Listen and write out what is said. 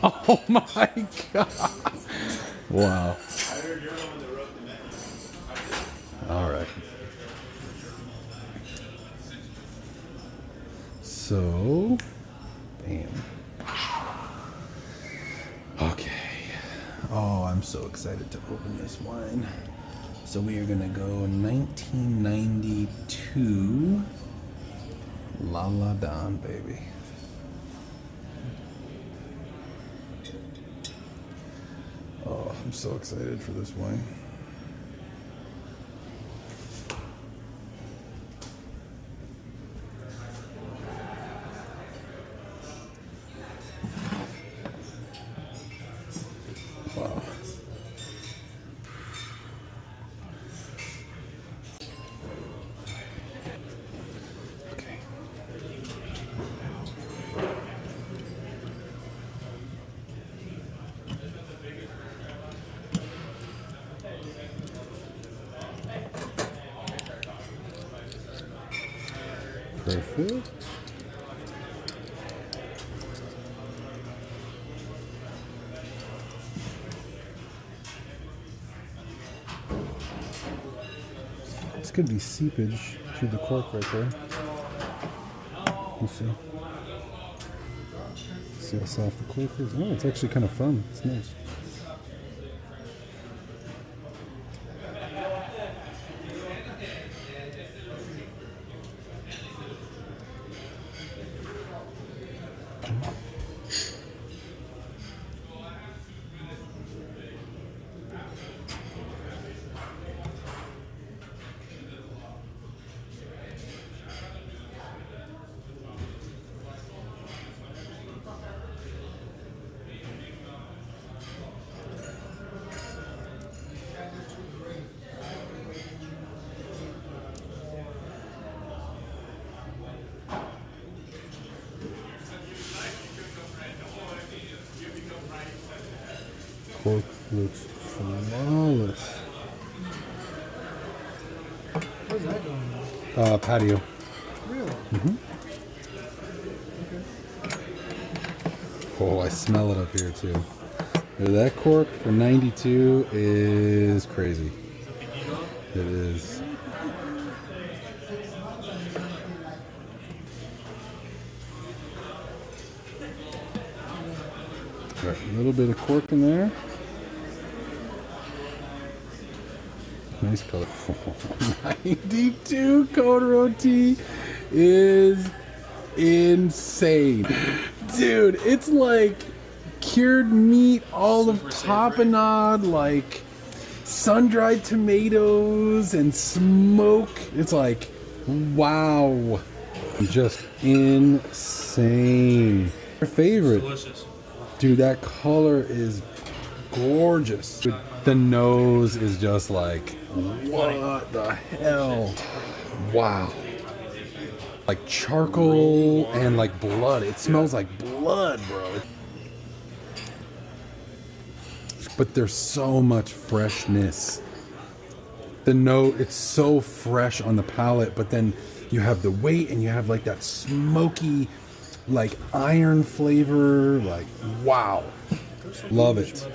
Oh my god. Wow. All right. So, bam. Okay. Oh, I'm so excited to open this wine. So we are gonna go 1992 Landonne, baby. Oh, I'm so excited for this wine. Wow. Okay. Perfect. This could be seepage through the cork right there. You see? See how soft the cork is? Oh, it's actually kind of firm. It's nice. Cork looks flawless. Where's that going? Patio. Really? Mm-hmm. Okay. Oh, I smell it up here too. That cork for 92 is crazy. It is. Got a little bit of cork in there. Nice color. 92 Cote Rotie is insane. Dude, it's like cured meat, olive tapenade, like sun-dried tomatoes and smoke. It's like, wow. Just insane. Your favorite. Delicious. Dude, that color is gorgeous. Dude, the nose is just like, what the hell? Wow. Like charcoal and like blood. It smells like blood, bro. But there's so much freshness. The note, it's so fresh on the palate, but then you have the weight and you have like that smoky, like iron flavor. Like, wow. Love it.